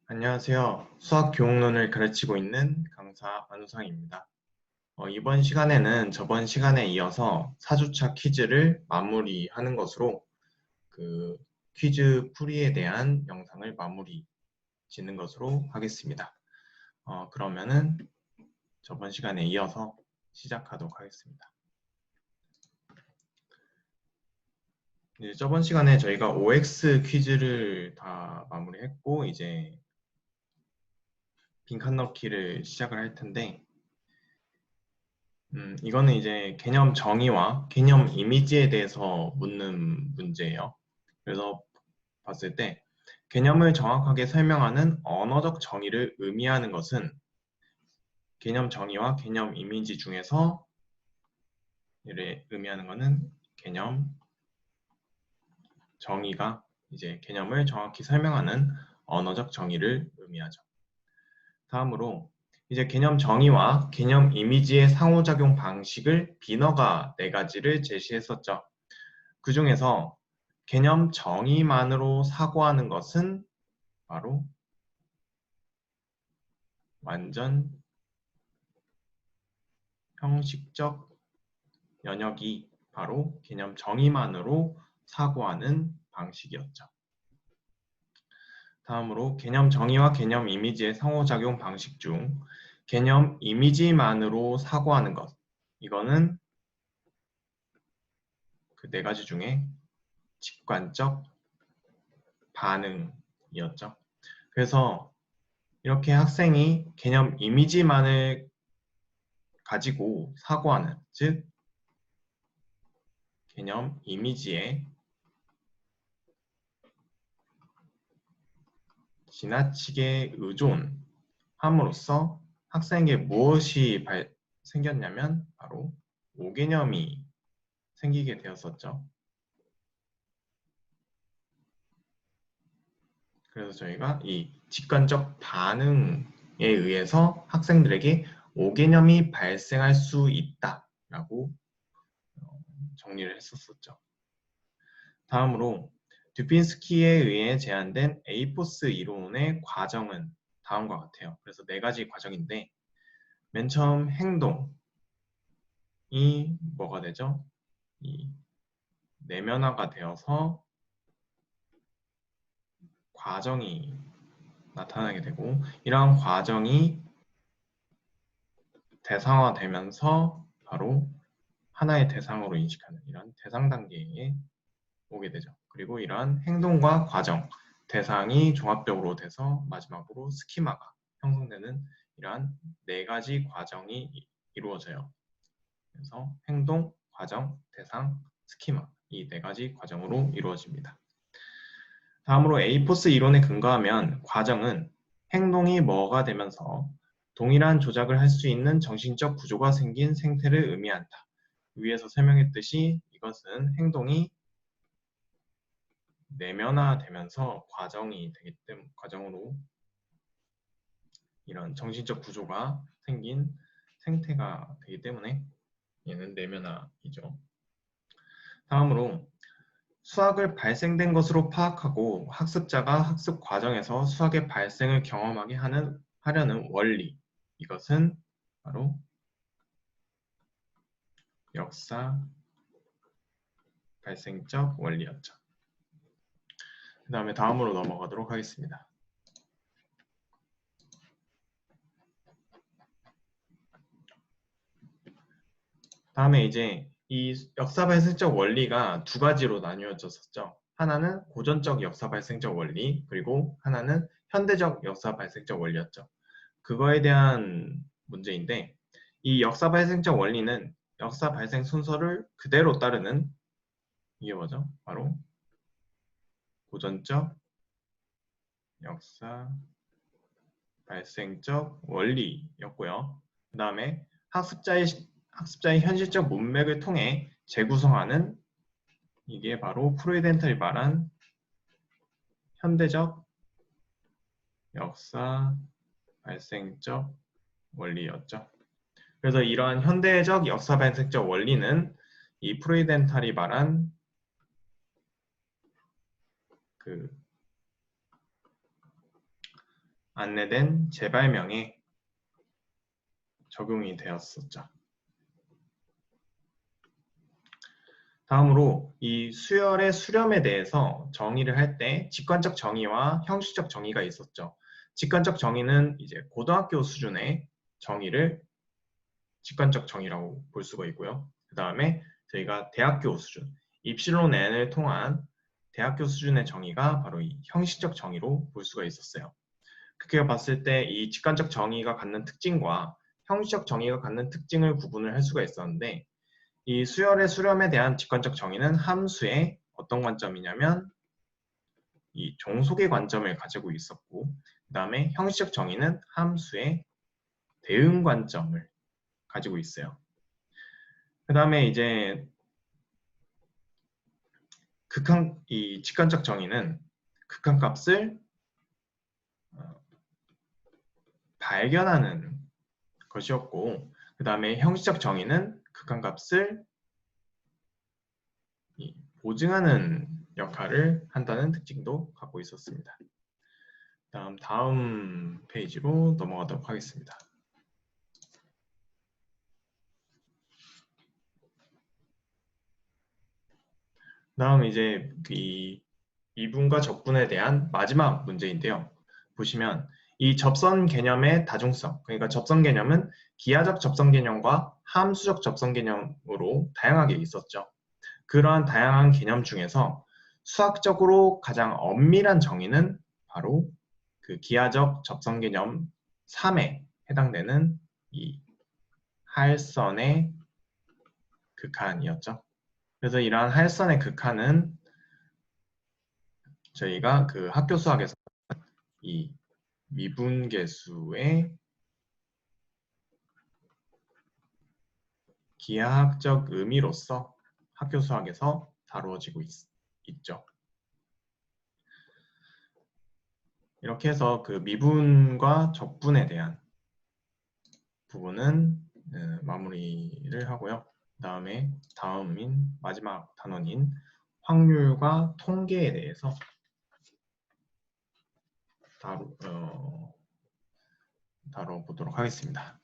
안녕하세요. 수학 교육론을 가르치고 있는 강사 안우상입니다. 이번 시간에는 저번 시간에 이어서 4주차 퀴즈를 마무리하는 것으로 그 퀴즈 풀이에 대한 영상을 마무리 짓는 것으로 하겠습니다. 그러면은 저번 시간에 이어서 시작하도록 하겠습니다. 저번 시간에 저희가 OX 퀴즈를 다 마무리했고 이제 빈칸 넣기를 시작을 할 텐데 이거는 이제 개념 정의와 개념 이미지에 대해서 묻는 문제예요. 그래서 봤을 때 개념을 정확하게 설명하는 언어적 정의를 의미하는 것은 개념 정의와 개념 이미지 중에서 이를 의미하는 것은 개념 정의가 이제 개념을 정확히 설명하는 언어적 정의를 의미하죠. 다음으로 이제 개념 정의와 개념 이미지의 상호작용 방식을 비너가 4가지를 제시했었죠. 그 중에서 개념 정의만으로 사고하는 것은 바로 완전 형식적 연역이 바로 개념 정의만으로 사고하는 방식이었죠. 다음으로 개념 정의와 개념 이미지의 상호작용 방식 중 개념 이미지만으로 사고하는 것. 이거는 그 4가지 중에 직관적 반응이었죠. 그래서 이렇게 학생이 개념 이미지만을 가지고 사고하는, 즉 개념 이미지에 지나치게 의존함으로써 학생에게 무엇이 생겼냐면 바로 오개념이 생기게 되었었죠. 그래서 저희가 이 직관적 반응에 의해서 학생들에게 오개념이 발생할 수 있다라고 정리를 했었었죠. 다음으로 듀핀스키에 의해 제안된 에이포스 이론의 과정은 다음과 같아요. 그래서 4가지 과정인데 맨 처음 행동이 뭐가 되죠? 이 내면화가 되어서 과정이 나타나게 되고 이러한 과정이 대상화되면서 바로 하나의 대상으로 인식하는 이런 대상 단계에 오게 되죠. 그리고 이러한 행동과 과정, 대상이 종합적으로 돼서 마지막으로 스키마가 형성되는 이러한 4가지 과정이 이루어져요. 그래서 행동, 과정, 대상, 스키마 이 4가지 과정으로 이루어집니다. 다음으로 에이포스 이론에 근거하면 과정은 행동이 뭐가 되면서 동일한 조작을 할 수 있는 정신적 구조가 생긴 생태를 의미한다. 위에서 설명했듯이 이것은 행동이 내면화되면서 과정으로 이런 정신적 구조가 생긴 생태가 되기 때문에 얘는 내면화이죠. 다음으로 수학을 발생된 것으로 파악하고 학습자가 학습 과정에서 수학의 발생을 경험하게 하려는 원리. 이것은 바로 역사 발생적 원리였죠. 그 다음에 다음으로 넘어가도록 하겠습니다. 다음에 이제 이 역사 발생적 원리가 2가지로 나뉘어졌었죠. 하나는 고전적 역사 발생적 원리, 그리고 하나는 현대적 역사 발생적 원리였죠. 그거에 대한 문제인데 이 역사 발생적 원리는 역사 발생 순서를 그대로 따르는 이게 뭐죠? 바로 고전적 역사 발생적 원리였고요. 그 다음에 학습자의 현실적 문맥을 통해 재구성하는 이게 바로 프로이덴탈이 말한 현대적 역사 발생적 원리였죠. 그래서 이러한 현대적 역사 발생적 원리는 이 프로이덴탈이 말한 그 안내된 재발명에 적용이 되었었죠. 다음으로 이 수열의 수렴에 대해서 정의를 할 때 직관적 정의와 형식적 정의가 있었죠. 직관적 정의는 이제 고등학교 수준의 정의를 직관적 정의라고 볼 수가 있고요. 그 다음에 저희가 대학교 수준, 입실론 N을 통한 대학교 수준의 정의가 바로 이 형식적 정의로 볼 수가 있었어요. 그렇게 봤을 때 이 직관적 정의가 갖는 특징과 형식적 정의가 갖는 특징을 구분을 할 수가 있었는데 이 수열의 수렴에 대한 직관적 정의는 함수의 어떤 관점이냐면 이 종속의 관점을 가지고 있었고 그 다음에 형식적 정의는 함수의 대응 관점을 가지고 있어요. 그 다음에 이제 이 직관적 정의는 극한값을 발견하는 것이었고 그 다음에 형식적 정의는 극한값을 보증하는 역할을 한다는 특징도 갖고 있었습니다. 다음 페이지로 넘어가도록 하겠습니다. 다음 이제 이 미분과 적분에 대한 마지막 문제인데요. 보시면 이 접선 개념의 다중성, 그러니까 접선 개념은 기하적 접선 개념과 함수적 접선 개념으로 다양하게 있었죠. 그러한 다양한 개념 중에서 수학적으로 가장 엄밀한 정의는 바로 그 기하적 접선 개념 3에 해당되는 이 하일선의 극한이었죠. 그래서 이러한 하일선의 극한은 저희가 그 학교 수학에서 이 미분계수의 기하학적 의미로서 학교 수학에서 다루어지고 있죠. 이렇게 해서 그 미분과 적분에 대한 부분은 마무리를 하고요. 그다음에 마지막 단원인 확률과 통계에 대해서 다뤄보도록 하겠습니다.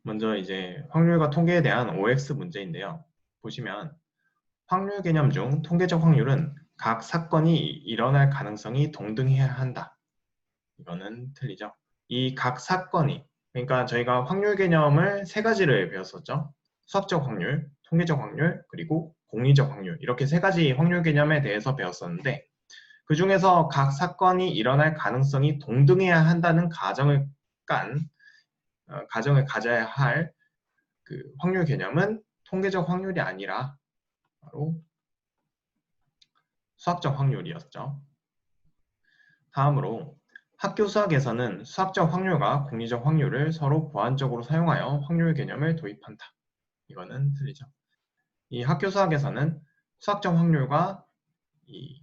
먼저 이제 확률과 통계에 대한 OX 문제인데요. 보시면 확률 개념 중 통계적 확률은 각 사건이 일어날 가능성이 동등해야 한다. 이거는 틀리죠. 이 각 사건이, 그러니까 저희가 확률 개념을 세 가지를 배웠었죠. 수학적 확률, 통계적 확률, 그리고 공리적 확률, 이렇게 세 가지 확률 개념에 대해서 배웠었는데 그 중에서 각 사건이 일어날 가능성이 동등해야 한다는 가정을 가져야 할 그 확률 개념은 통계적 확률이 아니라 바로 수학적 확률이었죠. 다음으로 학교 수학에서는 수학적 확률과 공리적 확률을 서로 보완적으로 사용하여 확률 개념을 도입한다. 이거는 틀리죠. 이 학교 수학에서는 수학적 확률과 이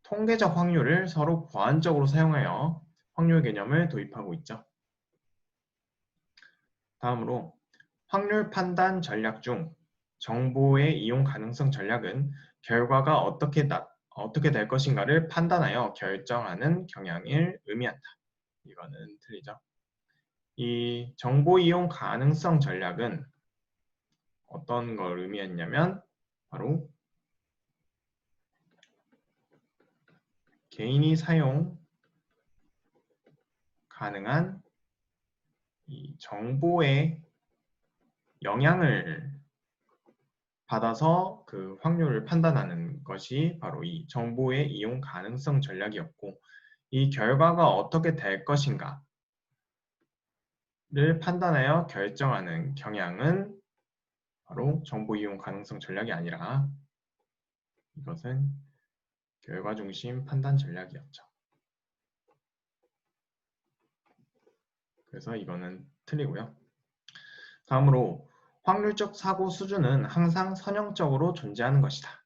통계적 확률을 서로 보완적으로 사용하여 확률 개념을 도입하고 있죠. 다음으로 확률 판단 전략 중 정보의 이용 가능성 전략은 결과가 어떻게 될 것인가를 판단하여 결정하는 경향을 의미한다. 이거는 틀리죠. 이 정보 이용 가능성 전략은 어떤 걸 의미했냐면 바로 개인이 사용 가능한 이 정보의 영향을 받아서 그 확률을 판단하는 것이 바로 이 정보의 이용 가능성 전략이었고 이 결과가 어떻게 될 것인가를 판단하여 결정하는 경향은 바로 정보 이용 가능성 전략이 아니라 이것은 결과 중심 판단 전략이었죠. 그래서 이거는 틀리고요. 다음으로 확률적 사고 수준은 항상 선형적으로 존재하는 것이다.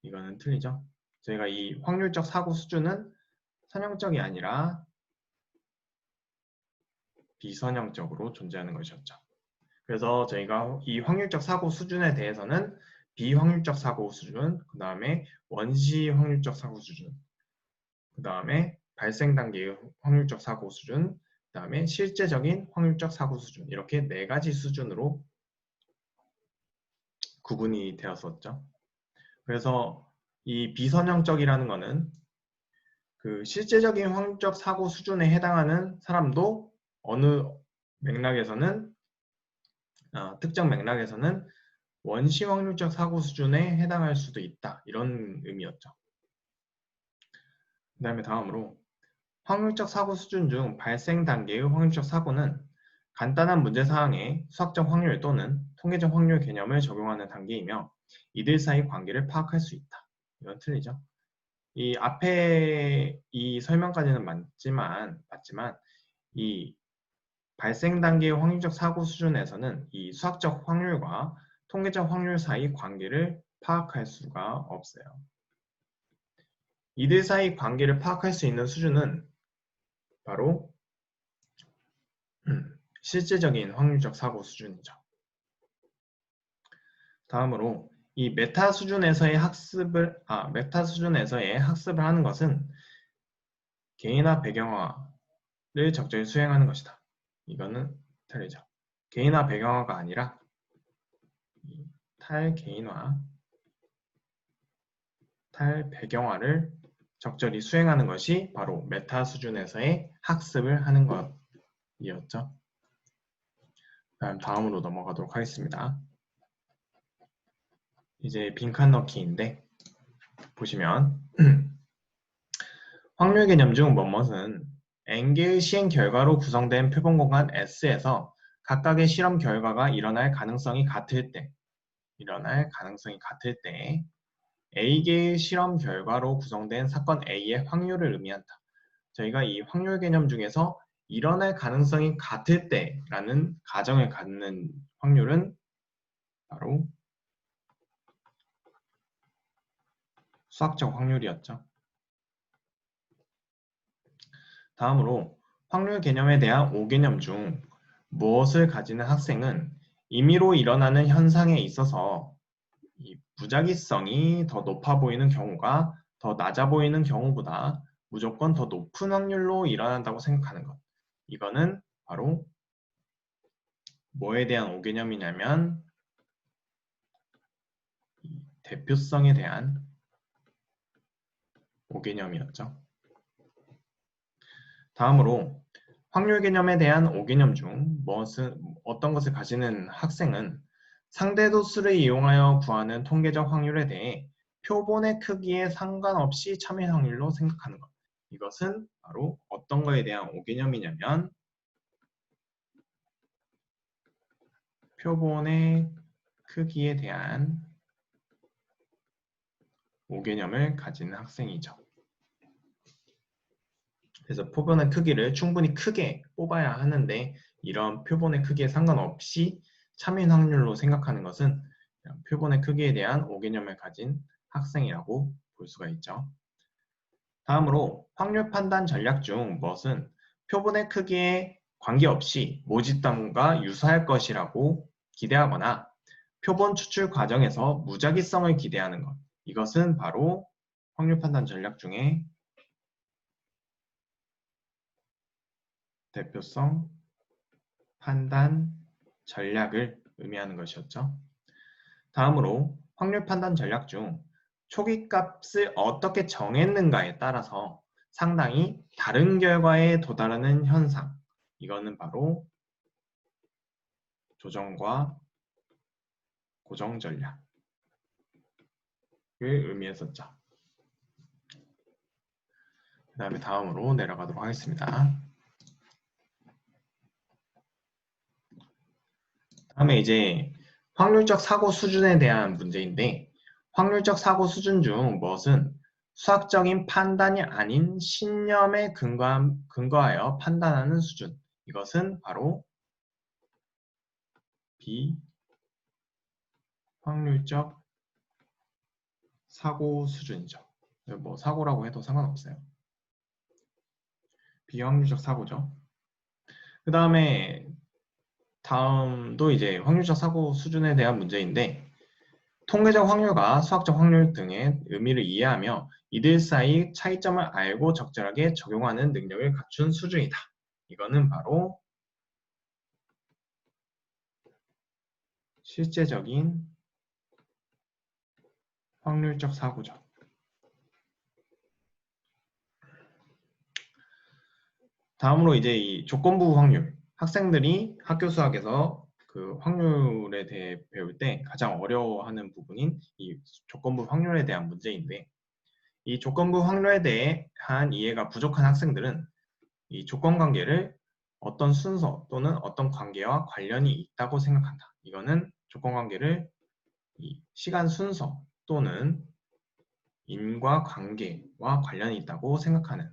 이거는 틀리죠. 저희가 이 확률적 사고 수준은 선형적이 아니라 비선형적으로 존재하는 것이었죠. 그래서 저희가 이 확률적 사고 수준에 대해서는 비확률적 사고 수준, 그 다음에 원시 확률적 사고 수준, 그 다음에 발생 단계의 확률적 사고 수준, 그 다음에 실제적인 확률적 사고 수준, 이렇게 4가지 수준으로 구분이 되었었죠. 그래서 이 비선형적이라는 거는 그 실제적인 확률적 사고 수준에 해당하는 사람도 어느 맥락에서는 특정 맥락에서는 원시 확률적 사고 수준에 해당할 수도 있다. 이런 의미였죠. 그 다음에 다음으로 확률적 사고 수준 중 발생 단계의 확률적 사고는 간단한 문제사항에 수학적 확률 또는 통계적 확률 개념을 적용하는 단계이며 이들 사이 관계를 파악할 수 있다. 이건 틀리죠. 이 앞에 이 설명까지는 맞지만 이 발생 단계의 확률적 사고 수준에서는 이 수학적 확률과 통계적 확률 사이 관계를 파악할 수가 없어요. 이들 사이 관계를 파악할 수 있는 수준은 바로 실제적인 확률적 사고 수준이죠. 다음으로 이 메타 수준에서의 학습을 하는 것은 개인화 배경화를 적절히 수행하는 것이다. 이거는 틀리죠. 개인화 배경화가 아니라 탈배경화를 적절히 수행하는 것이 바로 메타 수준에서의 학습을 하는 것이었죠. 다음으로 넘어가도록 하겠습니다. 이제 빈칸 넣기인데 보시면 확률 개념 중 뭐뭇은 n개의 시행 결과로 구성된 표본 공간 S에서 각각의 실험 결과가 일어날 가능성이 같을 때 A개의 실험 결과로 구성된 사건 A의 확률을 의미한다. 저희가 이 확률 개념 중에서 일어날 가능성이 같을 때라는 가정을 갖는 확률은 바로 수학적 확률이었죠. 다음으로 확률 개념에 대한 5개념 중 무엇을 가지는 학생은 임의로 일어나는 현상에 있어서 이 무작위성이 더 높아 보이는 경우가 더 낮아 보이는 경우보다 무조건 더 높은 확률로 일어난다고 생각하는 것. 이거는 바로 뭐에 대한 5개념이냐면 대표성에 대한 5개념이었죠. 다음으로 확률 개념에 대한 5개념 중 어떤 것을 가지는 학생은 상대도수를 이용하여 구하는 통계적 확률에 대해 표본의 크기에 상관없이 참여 확률로 생각하는 것. 이것은 바로 어떤 거에 대한 5개념이냐면 표본의 크기에 대한 5개념을 가지는 학생이죠. 그래서 표본의 크기를 충분히 크게 뽑아야 하는데 이런 표본의 크기에 상관없이 참인 확률로 생각하는 것은 표본의 크기에 대한 5개념을 가진 학생이라고 볼 수가 있죠. 다음으로 확률 판단 전략 중 무엇은 표본의 크기에 관계없이 모집담과 유사할 것이라고 기대하거나 표본 추출 과정에서 무작위성을 기대하는 것. 이것은 바로 확률 판단 전략 중에 대표성 판단 전략을 의미하는 것이었죠. 다음으로 확률 판단 전략 중 초기 값을 어떻게 정했는가에 따라서 상당히 다른 결과에 도달하는 현상. 이거는 바로 조정과 고정 전략을 의미했었죠. 그 다음에 다음으로 내려가도록 하겠습니다. 다음에 이제 확률적 사고 수준에 대한 문제인데 확률적 사고 수준 중 무엇은 수학적인 판단이 아닌 신념에 근거하여 판단하는 수준. 이것은 바로 비확률적 사고 수준이죠. 뭐 사고라고 해도 상관없어요. 비확률적 사고죠. 그 다음에 다음도 이제 확률적 사고 수준에 대한 문제인데 통계적 확률과 수학적 확률 등의 의미를 이해하며 이들 사이 차이점을 알고 적절하게 적용하는 능력을 갖춘 수준이다. 이거는 바로 실제적인 확률적 사고죠. 다음으로 이제 이 조건부 확률. 학생들이 학교 수학에서 그 확률에 대해 배울 때 가장 어려워하는 부분인 이 조건부 확률에 대한 문제인데, 이 조건부 확률에 대한 이해가 부족한 학생들은 이 조건 관계를 어떤 순서 또는 어떤 관계와 관련이 있다고 생각한다. 이거는 조건 관계를 이 시간 순서 또는 인과 관계와 관련이 있다고 생각하는,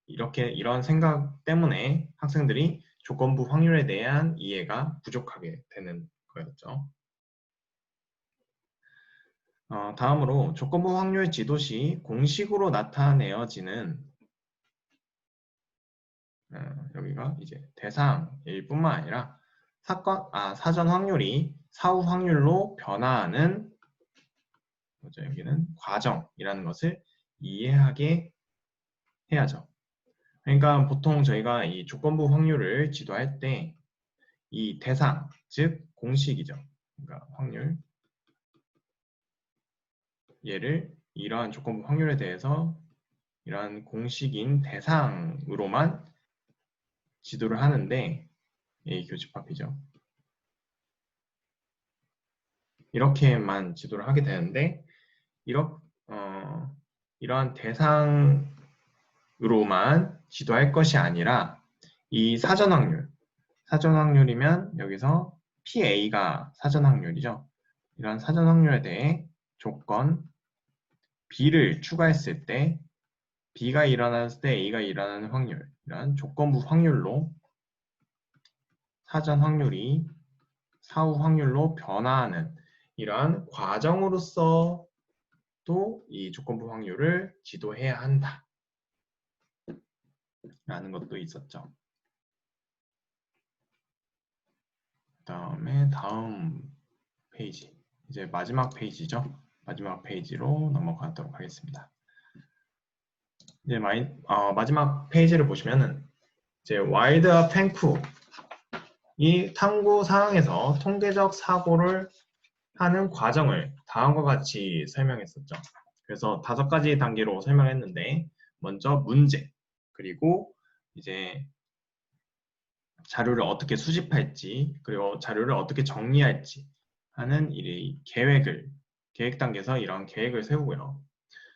이런 생각 때문에 학생들이 조건부 확률에 대한 이해가 부족하게 되는 거였죠. 다음으로 조건부 확률 지도시 공식으로 나타내어지는 여기가 이제 대상일 뿐만 아니라 사전 확률이 사후 확률로 변화하는 여기는 과정이라는 것을 이해하게 해야죠. 그러니까 보통 저희가 이 조건부 확률을 지도할 때 이 대상, 즉 공식이죠. 그러니까 확률, 얘를 이러한 조건부 확률에 대해서 이러한 공식인 대상으로만 지도를 하는데, 이 교집합이죠. 이렇게만 지도를 하게 되는데, 이러한 대상으로만 지도할 것이 아니라 이 사전 확률이면 여기서 PA가 사전 확률이죠. 이런 사전 확률에 대해 조건 B를 추가했을 때 B가 일어났을 때 A가 일어나는 확률, 이런 조건부 확률로 사전 확률이 사후 확률로 변화하는 이러한 과정으로서 또 이 조건부 확률을 지도해야 한다 라는 것도 있었죠. 그다음에 다음 페이지, 이제 마지막 페이지죠. 마지막 페이지로 넘어가도록 하겠습니다. 이제 마지막 페이지를 보시면은 이제 와일드와 펜쿠 이 탐구 사항에서 통계적 사고를 하는 과정을 다음과 같이 설명했었죠. 그래서 5가지 단계로 설명했는데, 먼저 문제, 그리고 이제 자료를 어떻게 수집할지, 그리고 자료를 어떻게 정리할지 하는 계획 단계에서 이런 계획을 세우고요.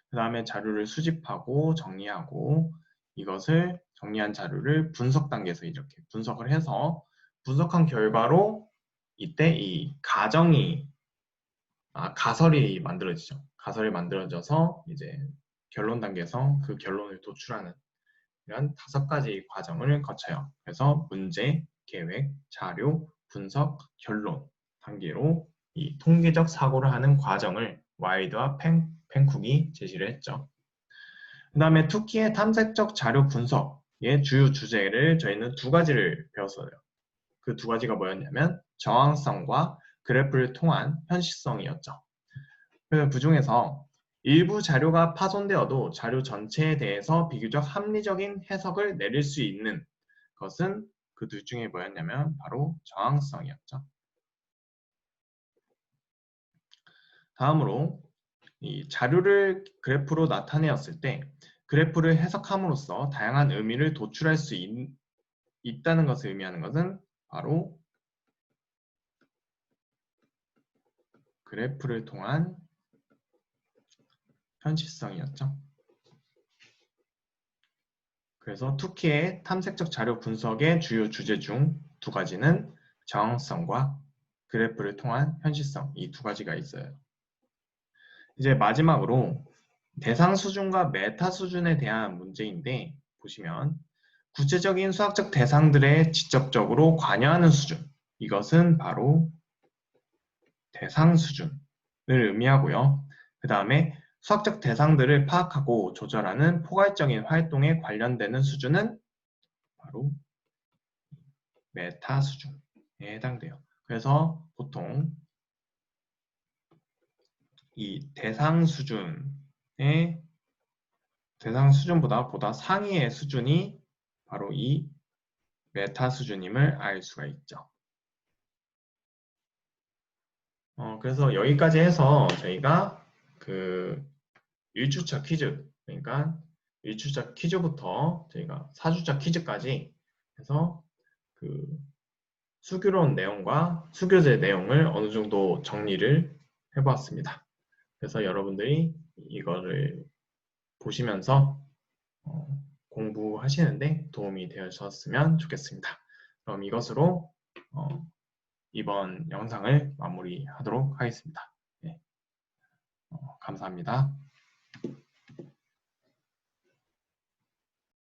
그 다음에 자료를 수집하고 정리하고 이것을 정리한 자료를 분석 단계에서 이렇게 분석을 해서 분석한 결과로 이때 이 가설이 만들어지죠. 가설이 만들어져서 이제 결론 단계에서 그 결론을 도출하는 이런 5가지 과정을 거쳐요. 그래서 문제, 계획, 자료, 분석, 결론 단계로 이 통계적 사고를 하는 과정을 와이드와 펜쿡이 제시를 했죠. 그 다음에 투키의 탐색적 자료 분석의 주요 주제를 저희는 2가지를 배웠어요. 그 2가지가 뭐였냐면 정황성과 그래프를 통한 현실성이었죠. 그래서 그 중에서 일부 자료가 파손되어도 자료 전체에 대해서 비교적 합리적인 해석을 내릴 수 있는 것은 그 둘 중에 뭐였냐면 바로 정황성이었죠. 다음으로 이 자료를 그래프로 나타내었을 때 그래프를 해석함으로써 다양한 의미를 도출할 수 있다는 것을 의미하는 것은 바로 그래프를 통한 현실성이었죠. 그래서 투키의 탐색적 자료 분석의 주요 주제 중 2가지는 정황성과 그래프를 통한 현실성, 이 2가지가 있어요. 이제 마지막으로 대상 수준과 메타 수준에 대한 문제인데, 보시면 구체적인 수학적 대상들에 직접적으로 관여하는 수준, 이것은 바로 대상 수준을 의미하고요. 그 다음에 수학적 대상들을 파악하고 조절하는 포괄적인 활동에 관련되는 수준은 바로 메타 수준에 해당돼요. 그래서 보통 이 대상 수준보다 보다 상위의 수준이 바로 이 메타 수준임을 알 수가 있죠. 그래서 여기까지 해서 저희가 그 1주차 퀴즈, 그러니까 1주차 퀴즈부터 저희가 4주차 퀴즈까지 해서 그 수교론 내용과 수교재 내용을 어느 정도 정리를 해보았습니다. 그래서 여러분들이 이거를 보시면서 공부하시는데 도움이 되셨으면 좋겠습니다. 그럼 이것으로 이번 영상을 마무리하도록 하겠습니다. 네, 감사합니다.